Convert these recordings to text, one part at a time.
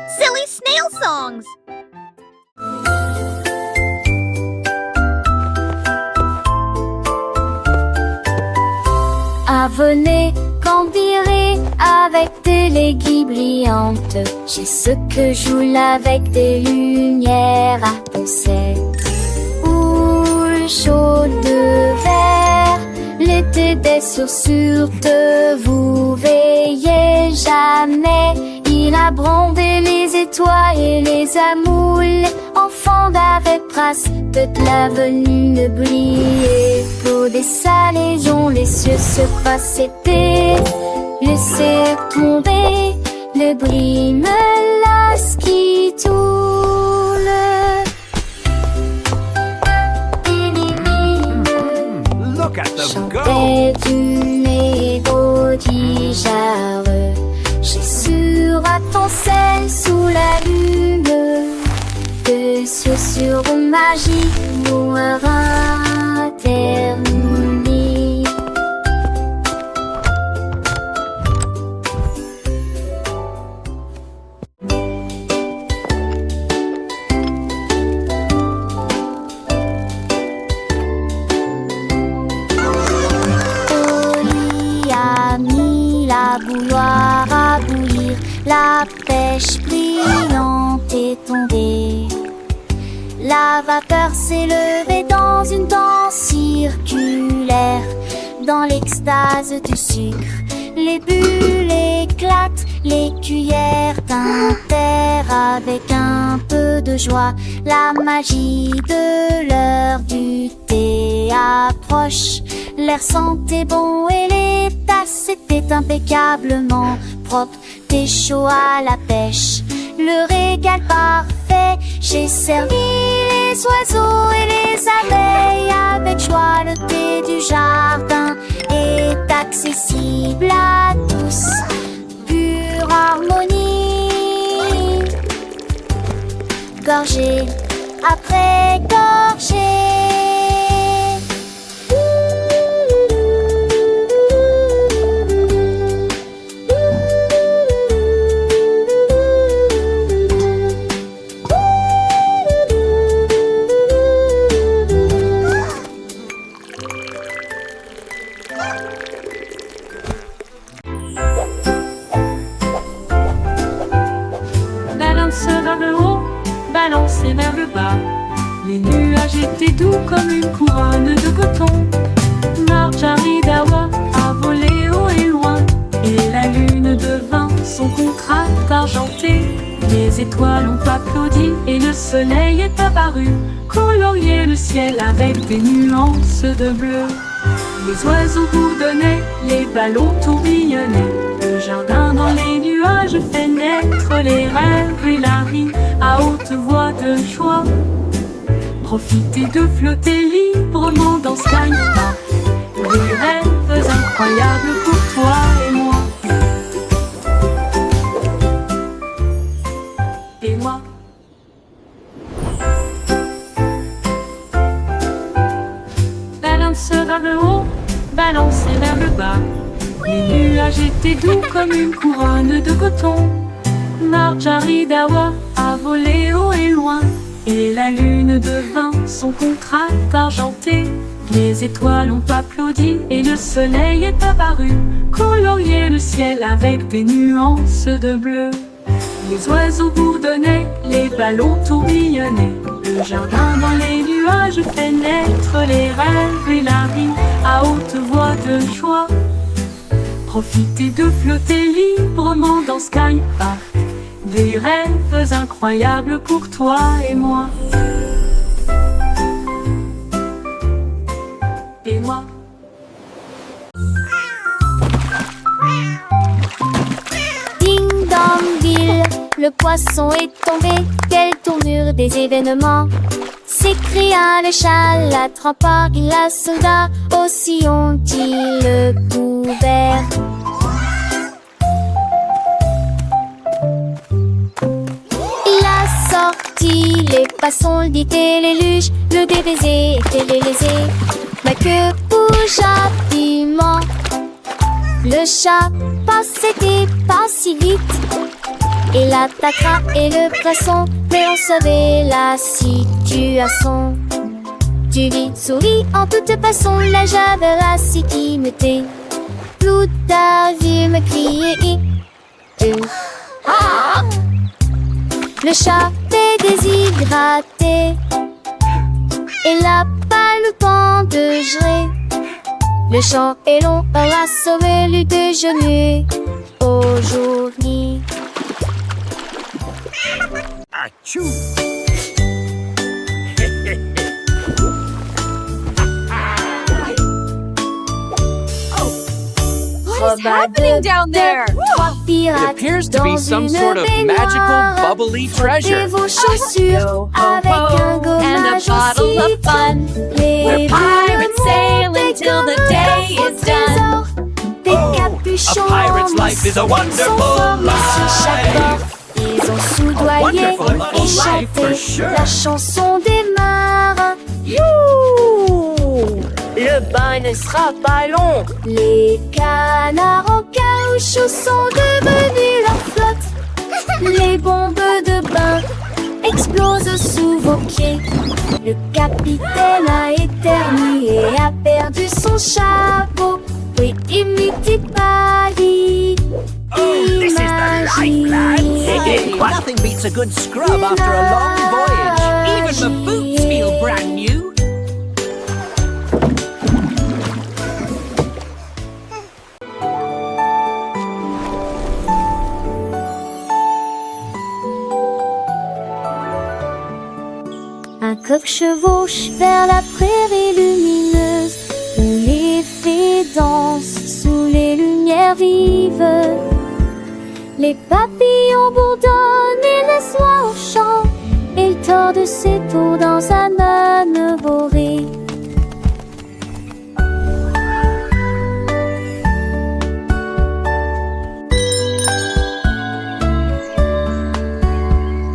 Silly snail songs. Venez, gambirez avec des léguilles brillantes. J'ai ce que joue avec des lumières à penser. Houle chaude de verre, l'été des chaussures de vous veillez jamais. Il a brandé les étoiles et les amoules. Enfants d'avec trace de l'avenue briller. L'eau des salaisons, les cieux se croisent, c'était laisser tomber le bruit menace qui tourne. Look at them go! Chantait du mélodie j'ai sur à ton sel sous la lune. De sur magie pour terminer. Oli a mis la bouilloire à bouillir, la pêche brillante est tombée. La vapeur s'est levée dans une danse circulaire. Dans l'extase du sucre, les bulles éclatent, les cuillères tintèrent avec un peu de joie. La magie de l'heure du thé approche. L'air sentait bon et les tasses étaient impeccablement propres. Thé chaud à la pêche, le régal parfait. J'ai servi les oiseaux et les abeilles avec joie. Le thé du jardin est accessible à tous. Pure harmonie, gorgée après gorgée. Balancés vers le bas, les nuages étaient doux comme une couronne de coton. Marjaridawa a volé haut et loin, et la lune devint son contrat argenté. Les étoiles ont applaudi et le soleil est apparu, colorier le ciel avec des nuances de bleu. Les oiseaux bourdonnaient, les ballons tourbillonnaient. Le jardin dans les nuages fait naître les rêves et la rime à haute voix de joie. Profitez de flotter librement dans Sky Park. Des rêves incroyables pour toi et moi. Et moi. Balance vers le haut, balancez vers le bas. Les nuages étaient doux comme une couronne de coton. Marjaridawa a volé haut et loin, et la lune devint son contrat argenté. Les étoiles ont applaudi et le soleil est apparu, colorier le ciel avec des nuances de bleu. Les oiseaux bourdonnaient, les ballons tourbillonnaient. Le jardin dans les nuages fait naître les rêves et la rime à haute voix de joie. Profitez de flotter librement dans Sky Park. Des rêves incroyables pour toi et moi. Et moi. Ding dong ville, le poisson est tombé. Quelle tournure des événements! S'écria le chat, l'attrapant, la soldat. Aussi ont-ils le couvert. Il a sorti les passons, le dit et les luges. Le DBZ était lésé, mais que bouge rapidement. Le chat passait pas si vite. et l'attaquera et le poisson, mais on savait la situation. Tu vis, souris en toute façon, là j'avais la sécurité. Tout a vu me crier. Le chat est déshydraté, et n'a pas le temps de gérer. Le champ est long, on a sauvé le déjeuner aujourd'hui. Achou! What is happening down there? It appears to be some sort of magical, bubbly treasure. Vos chaussures avec un and a gommage bottle of fun. We're pirates sailing till the day is done. Des A capuchons pirate's life is a wonderful life. Ils ont soudoyé wonderful et life for chanté sure. la chanson des marins. Le bain ne sera pas long. Les canards en caoutchouc sont devenus leur flotte. Les bombes de bain explosent sous vos pieds. Le capitaine a éternué et a perdu son chapeau. Oui, imite pas dit. Oh, this is the life, lads. Nothing beats a good scrub after a long voyage. Even the boots feel brand new. Un coq chevauche vers la prairie lumineuse, où les fées dansent sous les lumières vives. Les papillons bourdonnent et laissent l'oie au chant, et il tord ses tours dans un âne boré.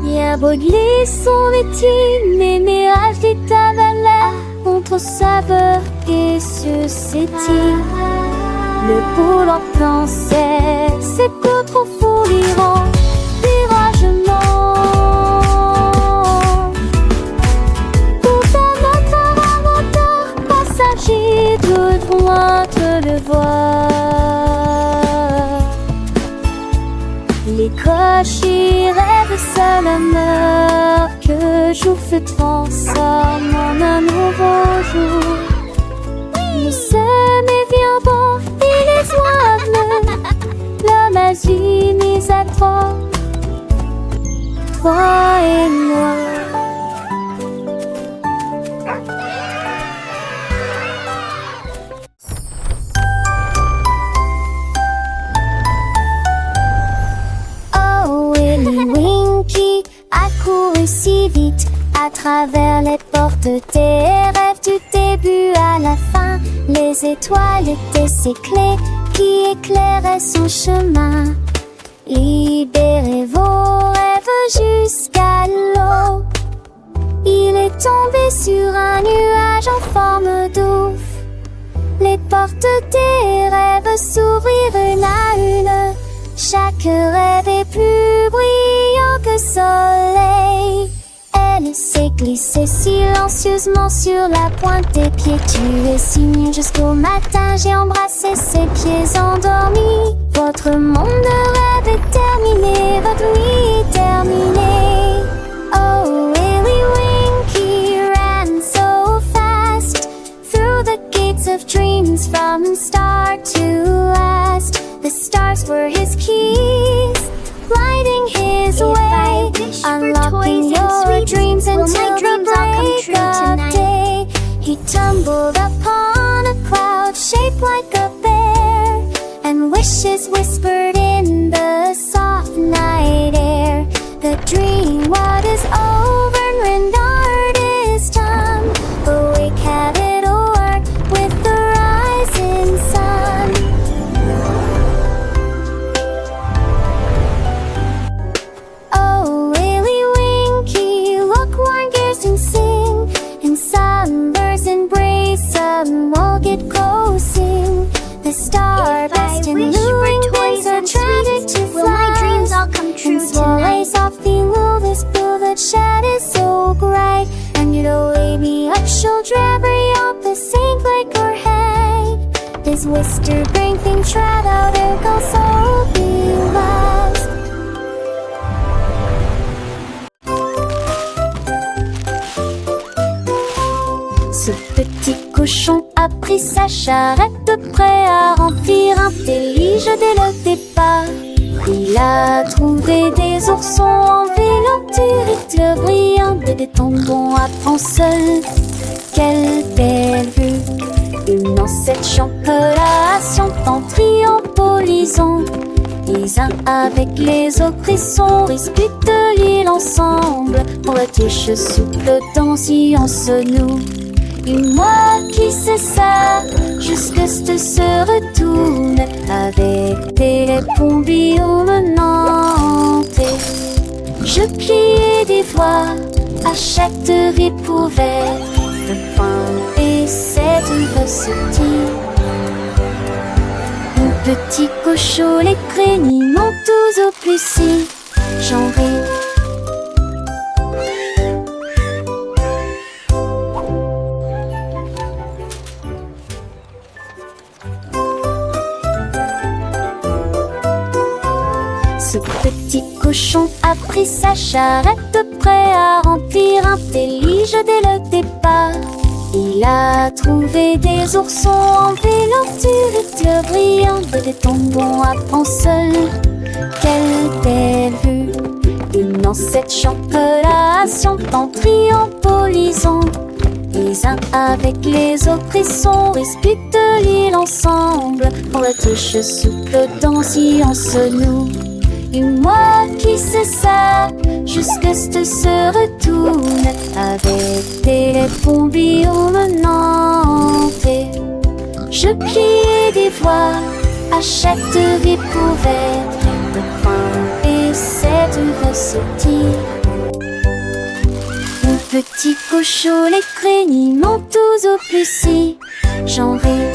Bien brûler son métier, mais mirage des tavalères contre saveur et susceptible. Le poule en pensait, c'est que trop fou l'Iran, viragement. Pourtant notre inventeur, passager de droite le voir. Les cochers rêvent seul meurt, que jour se transforme en un nouveau jour. Nous sommes bien bons et les oies l'homme a unis à trois, toi et moi. Oh, Willy Winky a couru si vite à travers les portes des rêves du début à la fin. Les étoiles étaient ses clés qui éclairaient son chemin. Libérez vos rêves jusqu'à l'eau. Il est tombé sur un nuage en forme d'ouf. Les portes des rêves s'ouvrirent une à une. Chaque rêve est plus brillant que soleil. Elle s'est glissée silencieusement sur la pointe des pieds. Tu es si mieux jusqu'au matin. J'ai embrassé ses pieds endormis. Votre monde de rêve est terminé. Votre nuit est terminée. Oh, Willy Winky ran so fast through the gates of dreams from start to last. The stars were his keys, lighting his way, unlocking your dreams until the break of day. He tumbled upon a cloud shaped like a bear, and wishes whispered in the soft night air. The dream what is over and rendered is done. Awake, have it o'er with the rising sun. Oh, Willy Winky, look, warn gears and sing. In sunbursts embrace some will get coasting. The star best in luring days are draberiant the same like our head. Des Wister bring thing trad out et quand ça oublie. Ce petit cochon a pris sa charrette, prêt à remplir un délige dès le départ. Il a trouvé des oursons en vélanture, éclairs brillants et des tendons à prendre seul. Quelle belle vue! Une ancêtre champelation en triombolisant. Les uns avec les autres, ils sont disputent l'île ensemble. Pour la tige souple dans si on se noue. Et moi qui sais ça, jusque ce se retourne avec des bombillons menantés. Je pliais des voix à chaque ripouvette de pain et cette recetille. Mon petit cochon, les crénis m'ont tous au plus si j'en ris. Ce petit cochon a pris sa charrette, prêt à remplir un délige dès le départ. Il a trouvé des oursons en vélanture, éclairs brillants et des tendons à prendre seul. Quelle belle vue! Une ancêtre champelation en triombolisant. Les uns avec les autres, ils sont disputent l'île ensemble. Pour la tige souple dans si on se noue. Et moi qui sais ça, jusque ce se retourne avec des bombillons menantés. Je pliais des voix à chaque ripouvette de pain et cette recetille. Mon petit cochon, les crénis m'ont tous au plus si j'en ris.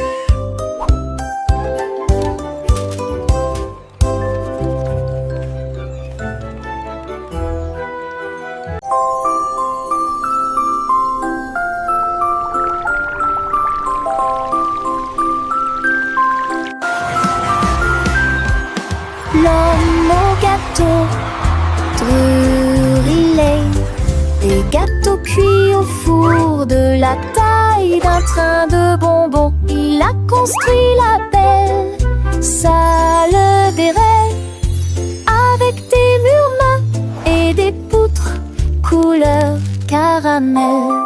L'homme au gâteau, drillé, des gâteaux cuits au four de la taille d'un train de bonbons. Il a construit la belle salle des rêves avec des murs mat et des poutres couleur caramel.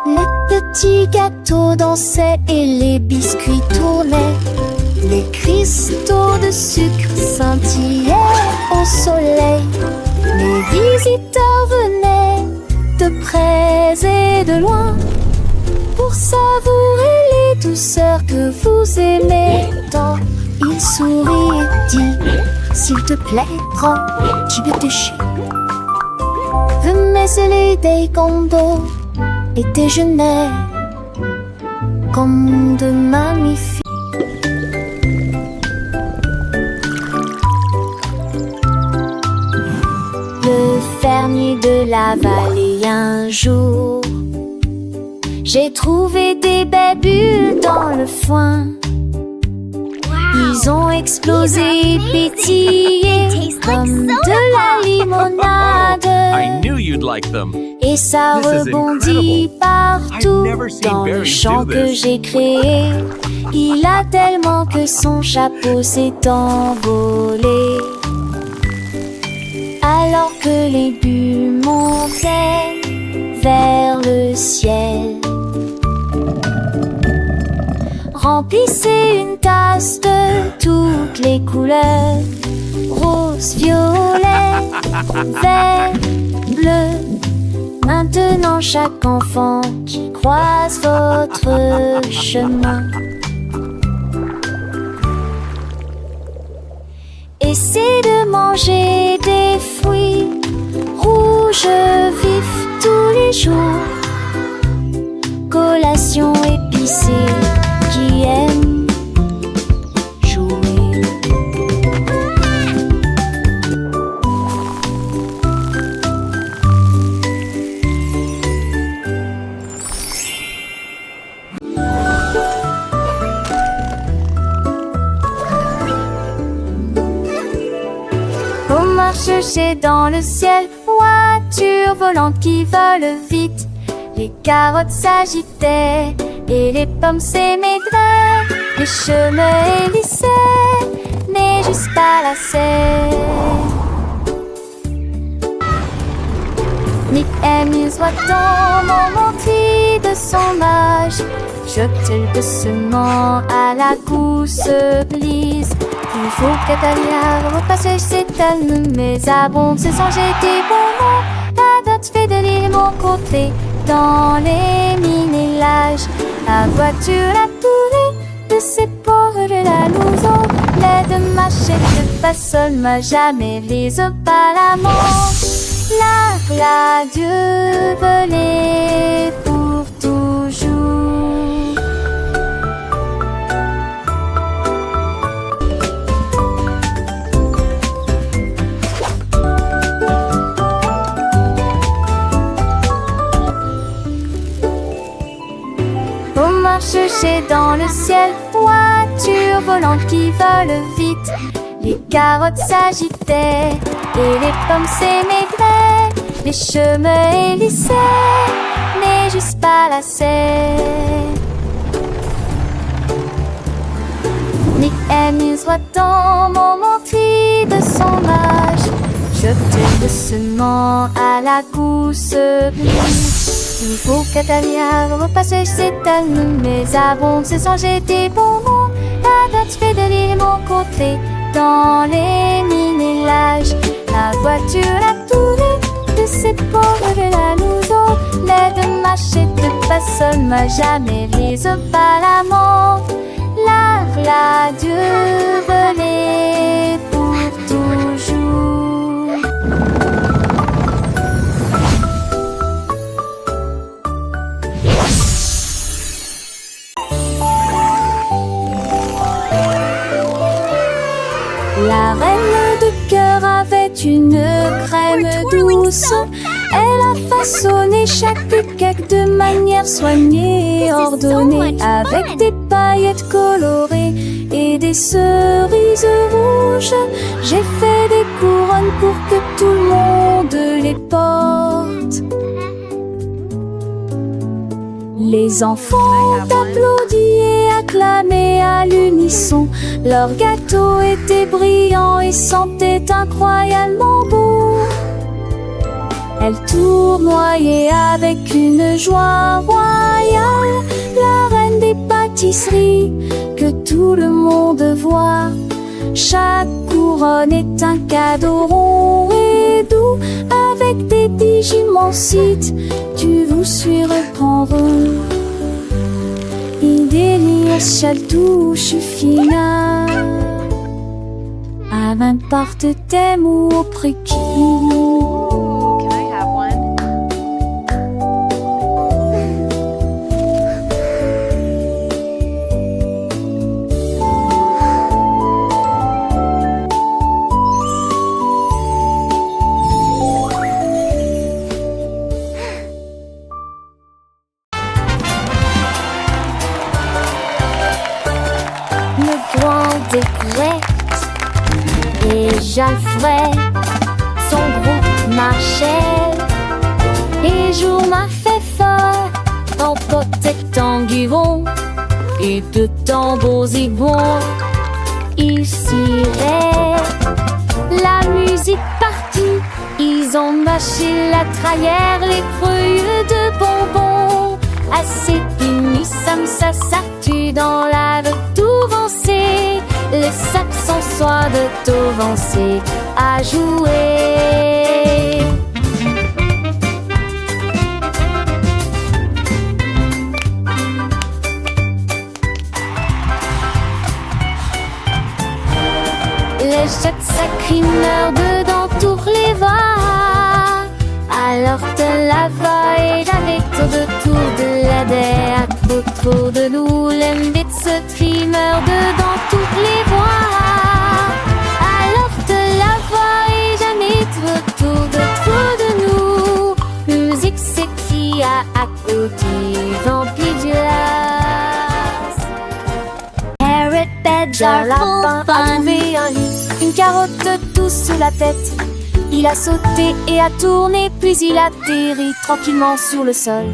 Les petits gâteaux dansaient et les biscuits tournaient. Les cristaux de sucre scintillaient au soleil. Les visiteurs venaient de près et de loin pour savourer les douceurs que vous aimez tant. Il sourit et dit: s'il te plaît, prends du déchet. Veux mêler des condos et déjeuner comme de magnifiques. Le fermier de la vallée un jour, j'ai trouvé des belles bulles dans le foin. Ils ont explosé et pétillé comme de la limonade. I knew you'd like them. Et ça This is rebondit incredible. partout I've never seen dans le berries champ do que this. j'ai créé. Il a tellement que son chapeau s'est envolé. Alors que les bulles montaient vers le ciel, remplissez une tasse de toutes les couleurs: rose, violet, vert, bleu. Maintenant chaque enfant qui croise votre chemin essaie de manger des fruits rouges vifs tous les jours. Collation épicée qui aime jouer. marchait dans le ciel, voiture volante qui vole vite. Les carottes s'agitaient et les pommes s'émaidraient. Les chemins hélissaient, mais juste pas lassaient. Nick amuse voit-on menti de son âge, jeter doucement à la gousse glisse. Il faut qu'Atalia au passage s'étonne, mais abonde se sent jeter bon mot. La dot fait de l'île mon côté, dans les minélages. La voiture a tourné de ses pauvres la louson. L'aide machette pas seul, m'a jamais les pas la manche. La Dieu volait pour toujours. On marche chez dans le ciel, voiture volante qui vole vite. Les carottes s'agitaient et les pommes s'émaidraient. Les chemins hélissaient, mais juste pas lassaient. Nick amuse voit-on menti de son âge, jeter doucement à la gousse glisse. Il faut qu'Atalia au passage s'étonne, mais abonde se sent jeter bon mot. La dot fait de l'île mon côté, dans les minélages. La voiture a tourné de ses pauvres la louson. L'aide machette pas seul, m'a jamais les pas la mort. La Dieu volait pour toujours. La reine de cœur avait une crème douce. Elle a façonné chaque cake de manière soignée et ordonnée, avec des paillettes colorées et des cerises rouges. J'ai fait des couronnes pour que tout le monde les porte. Les enfants applaudissaient et acclamaient à l'unisson. Leur gâteau était brillant et sentait incroyablement beau. Elle tournoyait avec une joie royale, la reine des pâtisseries que tout le monde voit. Chaque couronne est un cadeau rond et doux, avec des digimansites, tu vous surprendre. Idélia touche fina, à n'importe thème ou au préquis. Can I have one? Le grand découverte et Jalfred, son groupe marchait. Et jour m'a fait fort en protectant Guiron et de tambours zigons. Ils s'iraient, la musique partie. Ils ont mâché la trahère, les feuilles de bonbons. Assez fini, ça s'artue dans la Touvancé. Les Saxons soient de Touvancé à jouer. Les jets sacrimeurs dedans tous les va. Alors te la va et j'avais tout de la derrière. Autour de nous, l'embête ce trimeur dedans toutes les voies. Alors te la va et jamais autour de nous. Musique c'est qui a à côté, vampire du las. Harriet Badger, lapin a trouvé un lit, une carotte douce sous la tête. Il a sauté et a tourné, puis il atterrit tranquillement sur le sol.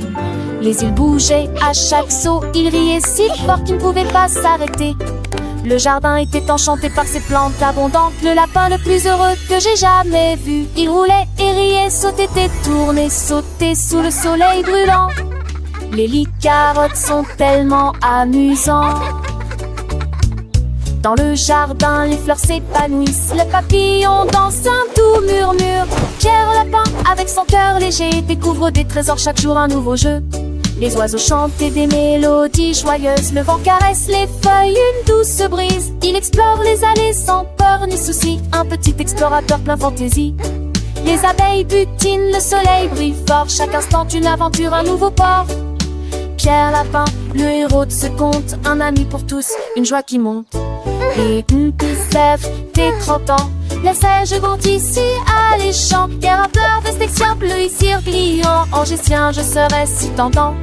Les îles bougeaient à chaque saut, il riait si fort qu'il ne pouvait pas s'arrêter. Le jardin était enchanté par ses plantes abondantes. Le lapin le plus heureux que j'ai jamais vu. Il roulait et riait, sautait et tournait, sautait sous le soleil brûlant. Les lis-carottes sont tellement amusants. Dans le jardin, les fleurs s'épanouissent. Le papillon danse un doux murmure. Pierre Lapin, avec son cœur léger, découvre des trésors chaque jour, un nouveau jeu. Les oiseaux chantent des mélodies joyeuses. Le vent caresse les feuilles, une douce brise. Il explore les allées sans peur ni souci. Un petit explorateur plein fantaisie. Les abeilles butinent, le soleil brille fort. Chaque instant une aventure, un nouveau port. Pierre Lapin, le héros de ce conte, un ami pour tous, une joie qui monte. Et Sèvres, tes 30 ans, laissais-je grandis si alléchant. Et rappeur de section bleu ici pliant, en gestion je serais si tentant.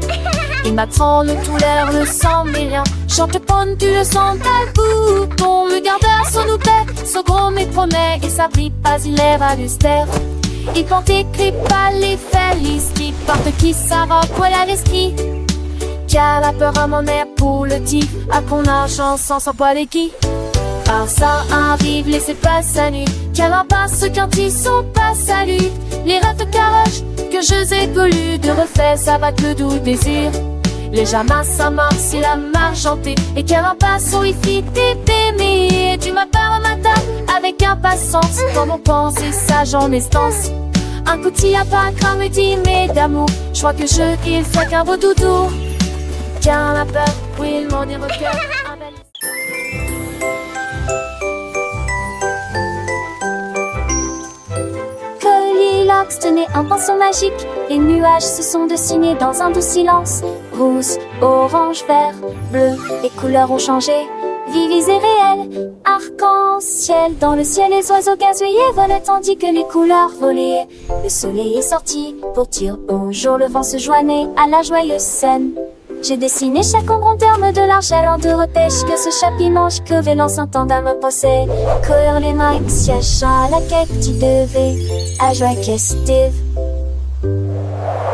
Il m'attend le tout l'air, le sang mais rien. Chante ponne, tu le sens tel bouton. Le gardeur son nous paie, son gros mais promet. Et sa brille pas, il est valustère. Il porte écrit pas les felices qui porte qui sa robe, voilà l'esprit. Qu'a la peur à mon air pour le tif, à qu'on a chance sans poil et qui. Par ça arrive, laissez pas sa nuit. Quel impasse quand ils sont pas salut. Les rates caroches que je ai golus de refait, ça va le doux désir. Les jamas ça marche, c'est la marchantée. Et quel impasse où il fit t'aimer. Tu m'appelles un matin avec impatience. Comme on pense et sage en estance. Un coup t'y a pas quand me dit mais d'amour. Je crois que je il fait qu'un beau doudou. Car la peur, oui, il m'en est recueil. Goldilocks tenait un pinceau magique. Les nuages se sont dessinés dans un doux silence. Rouge, orange, vert, bleu, les couleurs ont changé. Vives et réelles, arc-en-ciel. Dans le ciel, les oiseaux gazouillaient, volaient tandis que les couleurs volaient. Le soleil est sorti pour dire bonjour. Le vent se joignait à la joyeuse scène. J'ai dessiné chaque ombre en termes de l'argent de repêche. Que ce chapimanche que vélant s'entende à me poser. Courir les mains, siège à la quête, tu devais à joie festive.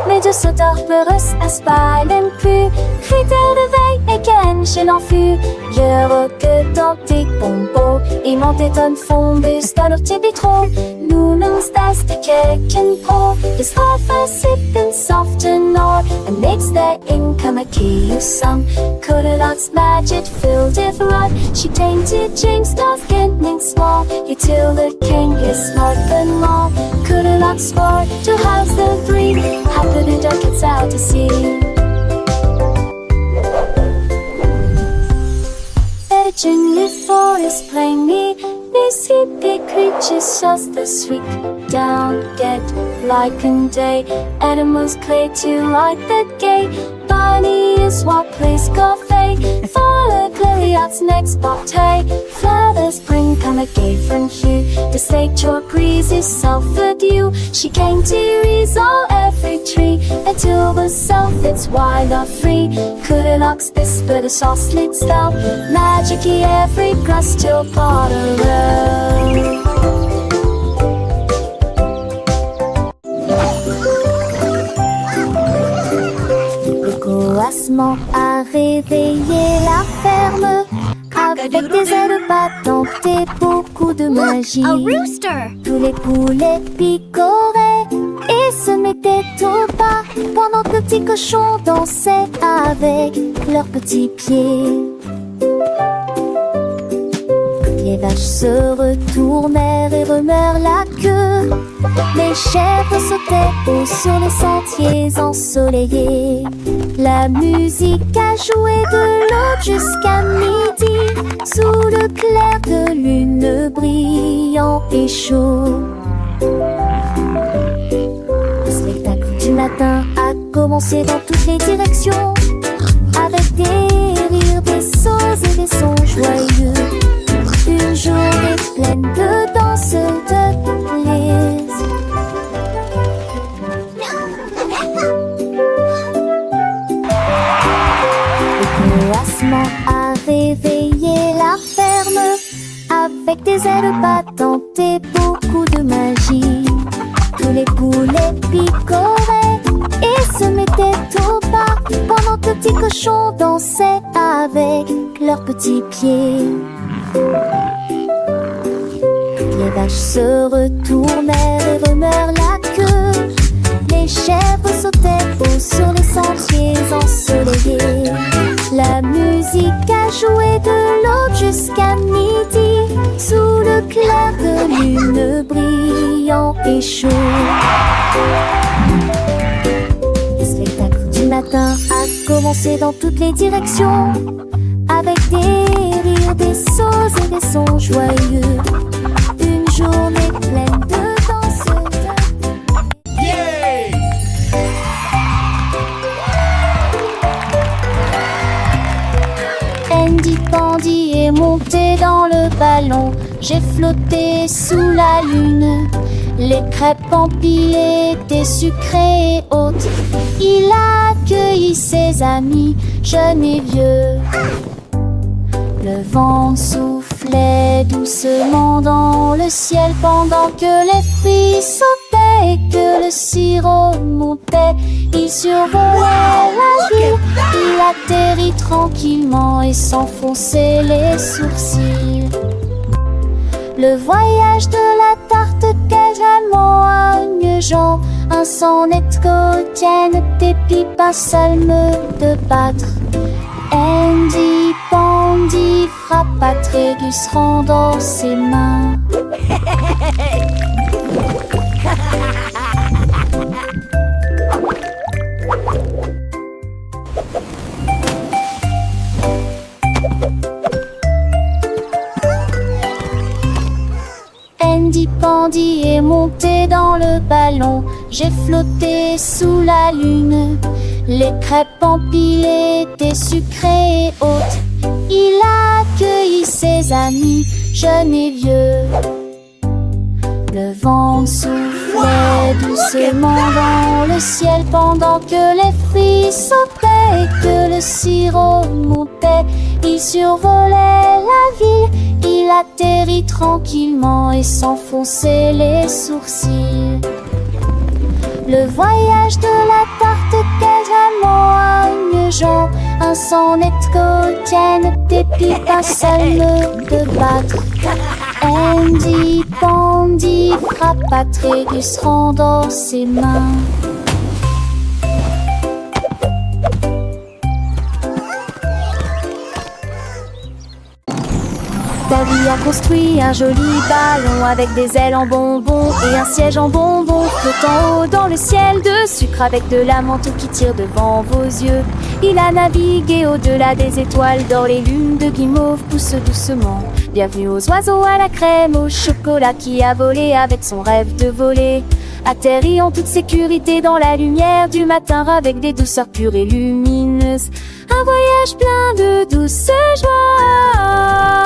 Mais de sauteurs peureux à spalen plus. Critères de veille et ken chez l'enfus. Je que dans tes pompos. Et mon téton fond dans leur petit bitron. Nous nous das de keken pro. The sofa sipping soft and all. And makes their income a key of some. Goldilocks magic filled with rod. She tainted James Dawes getting small. He till the king is smart and long. Goldilocks swore to house the three. Happy the duck gets out to sea. Legend the forest plainly. These hippie creatures just the sweet down get like in day. Animals play to like the gay. Bunny is what plays coffee. Follow Goldilocks next bottle. Flowers bring come a gay from hue. The nature breezes self-fed you. She came to resolve every tree. Until the self it's wild or free. Goldilocks whisper the soft slits down. Magic-y every grass till part around. Coassement a réveillé la ferme. Avec des ailes battantes et beaucoup de magie. Tous les poulets picoraient et se mettaient au pas. Pendant que le petit cochon dansait avec leurs petits pieds. Les vaches se retournèrent et remuèrent la queue. Les chèvres sautaient haut sur les sentiers ensoleillés. La musique a joué de l'aube jusqu'à midi. Sous le clair de lune brillant et chaud. Le spectacle du matin a commencé dans toutes les directions. Avec des rires, des sauts et des sons joyeux. Une journée pleine de danse, de plaisir. Le coassement a réveillé la ferme. Avec des ailes battantes et beaucoup de magie. tous les poulets picoraient et se mettaient au pas, pendant que petits cochons dansaient avec leurs petits pieds. Les vaches se retournèrent et remuèrent la queue. Les chèvres sautaient haut sur les sentiers ensoleillés. La musique a joué de l'aube jusqu'à midi, sous le clair de lune brillant et chaud. Le spectacle du matin a commencé dans toutes les directions, avec des rires, des sauts et des sons joyeux. Une journée pleine de danse. Yay! Andy Pandy est monté dans le ballon. J'ai flotté sous la lune. Les crêpes empilées étaient sucrées et hautes. Il a accueilli ses amis, jeunes et vieux. Le vent soufflait doucement dans le ciel pendant que les fruits sautaient et que le sirop montait. Il survolait la ville, il atterrit tranquillement et s'enfonçait les sourcils. Le voyage de la tarte Cajalement à Jean, un sonnet quotidien, des pipes, un salme de battre. Andy Pandy frappa Trégus rendant ses mains. Andy Pandy est monté dans le ballon. J'ai flotté sous la lune. Les crêpes empilées étaient sucrées et hautes. Il a accueilli ses amis, jeunes et vieux. Le vent soufflait doucement dans le ciel pendant que les fruits sautaient et que le sirop montait. Il survolait la ville, il atterrit tranquillement et s'enfonçait les sourcils. Le voyage de la tarte Cajalement à Jean, un sonnet quotidien, des pipes, un salme de battre. Andy Pandy frappa Trégus rendant ses mains. Davy a construit un joli ballon avec des ailes en bonbons et un siège en bonbons flottant haut dans le ciel de sucre avec de la menthe qui tire devant vos yeux. Il a navigué au-delà des étoiles d'or, les lunes de guimauve poussent doucement. Bienvenue aux oiseaux, à la crème, au chocolat qui a volé avec son rêve de voler. Atterri en toute sécurité dans la lumière du matin avec des douceurs pures et lumineuses. Un voyage plein de douce joie.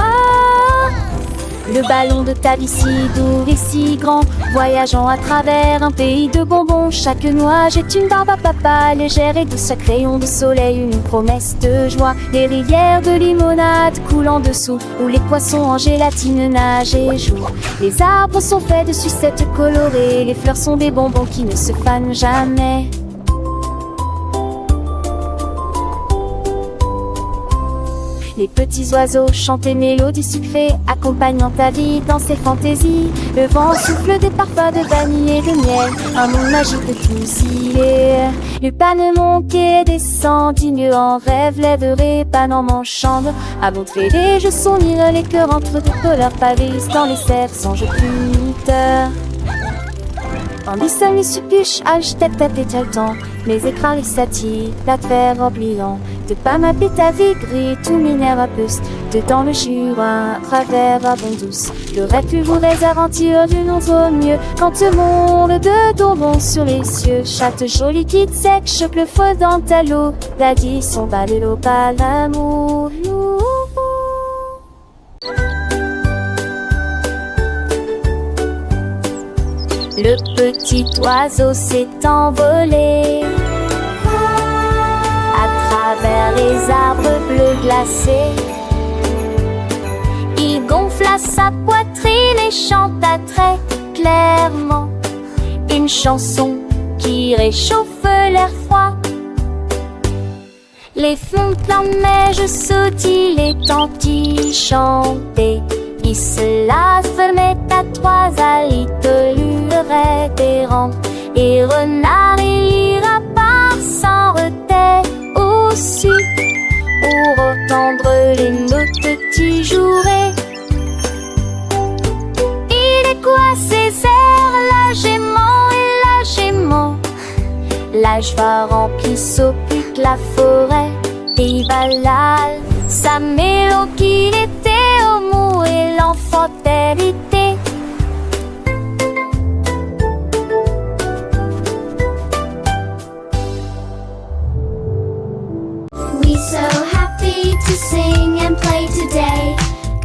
Le ballon de Davy si doux et si grand, voyageant à travers un pays de bonbons. Chaque nuage est une barbe à papa, légère et douce, chaque rayon de soleil une promesse de joie. Les rivières de limonade coulent en dessous, où les poissons en gélatine nagent et jouent. Les arbres sont faits de sucettes colorées, les fleurs sont des bonbons qui ne se fanent jamais. Les petits oiseaux chantent des mélodies sucrées, accompagnant ta vie dans ses fantaisies. Le vent souffle des parfums de vanille et de miel, un monde magique de tous il est. Le panneau monte et descend, digne en rêve, lèverait pan en manchant. À montrer les jeux s'unir, les cœurs entre de couleurs pavés dans les cerfs sans jeu puniteurs. En seul les suppuches, tête le temps, mes écrans les satis, la terre oubliant. De pas ma ta vie gris, tout minère à puce. Dedans le Jura, travers à bon douce. Le rêve plus voudrais aventure d'une autre mieux. Quand le monde de bonbons sur les cieux, chatte jolie quitte sec, choque le feu dans ta l'eau. Daddy son bas de l'eau, pas l'amour. Le petit oiseau s'est envolé à travers les arbres bleus glacés. Il gonfla sa poitrine et chanta très clairement. Il une chanson qui réchauffe l'air froid. Les fontaines neige sautillent, les tantis chantaient. Ils se la fermaient à trois alites, lure révérend. Et renard et lapin s'en retait aussi pour entendre les notes qui joueraient. Il est quoi ces airs, la gémeaux et la gémeaux? L'âge va remplir s'occupe la forêt et Valal, sa mélodie qu'il était au mot et l'enfant hérité. We so happy to sing and play today.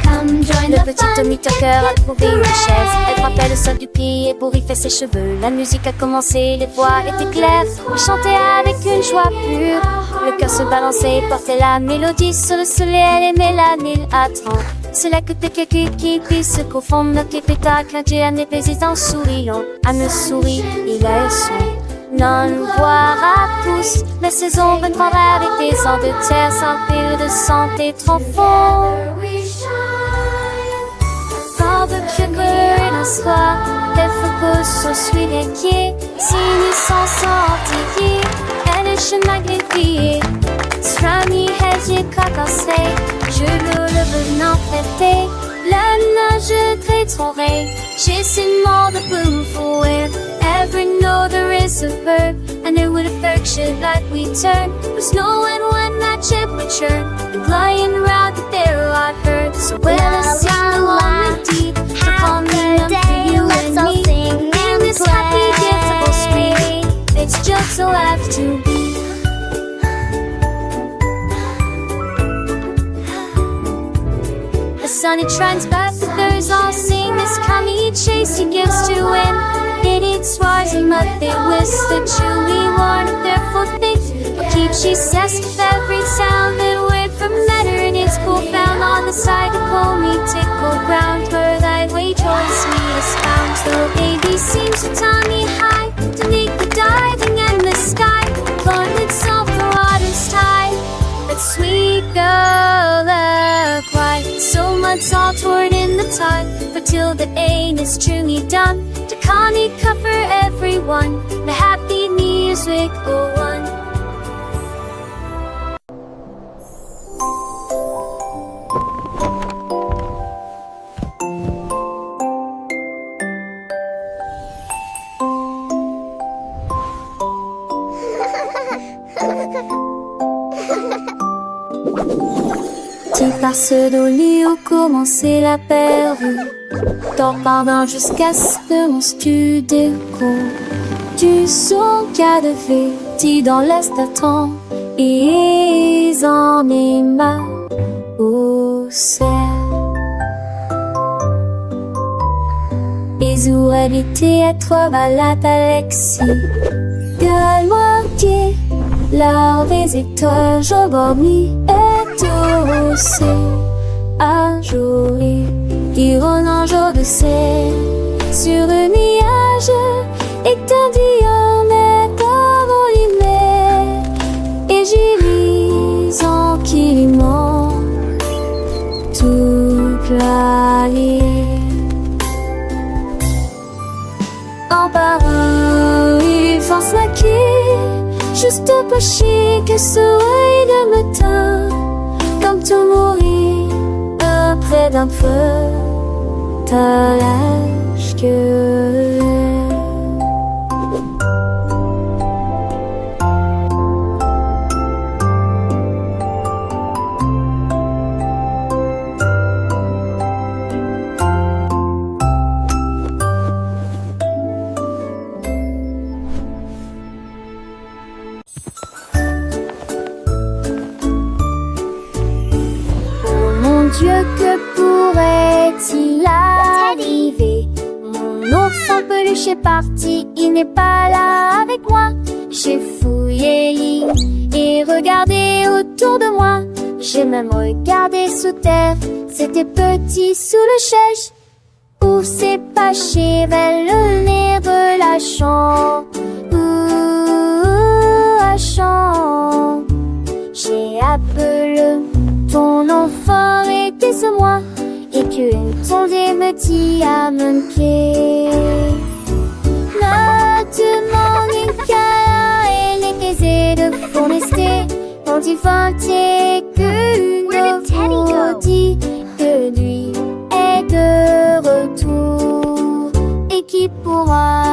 Come join Le the petit fun. Tommy Tucker a trouvé une chaise. Elle frappait le sol du pied pour y faire ses cheveux. La musique a commencé, les voix étaient claires. Il chantait avec une joie pure. Le cœur se balançait et portait la mélodie sur le soleil. Elle aimait la nuit attend. C'est là que t'es quelqu'un qui puisse se confondre. Notre pétacle, un Dieu, un président souriant. À me sourire, il a un soin. Non, nous voir à tous. La saison 23 avec des ans de terre sans pile de santé trop fort. Sans de sugar dans soir, elle focus sur celui qui signe sans sortir. Elle est chemin greffé. Strami hedge cacassé. Je le venant prêter. La nage très torrée. J'ai seulement de boom for it. Ever know there is a verb, and it would affection like we turn. Was knowing when that ship would churn, and flying around the there I heard. So well, let's sing along with deep. Have a day, let's all sing In this happy, difficult spring, it's just so have to be. The sun it shines back, the birds all sing. This coming chase he gives to win. It eats rising, but they whisper chewy one of their full things. But keep she says with every sound that word from letter in its cool found on the side of cold me tickle ground where thy way choice me is found. So baby seems to tummy high to make the diving in the sky. Lord itself the water's tide. But sweet girl, cry. So much all toward in the tide. For till the aim is truly done, to Connie cover everyone. The happy music go on. Tu passes au lit où commençait la pervue. T'en pardon jusqu'à ce que mon studio du son qu'a de fait, tu dans l'est d'attendre. Et ils en est ma au ciel. Et où habiter à toi, balade Alexis. Gueule-moi qui la visiteur, je dormis et tout aussi. Un jour, il rôle un jour de ciel sur un nuage et t'en dis on est envolé. Et j'y lis en kiliment toute la ligne. En parole, il force la quille, juste pas chier que ce œil de matin, comme tout mourir près d'un feu, t'as l'âge que Dieu, que pourrait-il arriver? Mon ourson peluche est parti, il n'est pas là avec moi. J'ai fouillé et regardé autour de moi. J'ai même regardé sous terre, c'était petit sous le chaise. pour s'épacher vers le nez relâchant. Relâchant. J'ai appelé ton enfant était ce moi et que ton dé me dit à manquer. Maintenant, et les caisses de forester quand il fantait que nous dit que lui est de retour et qui pourra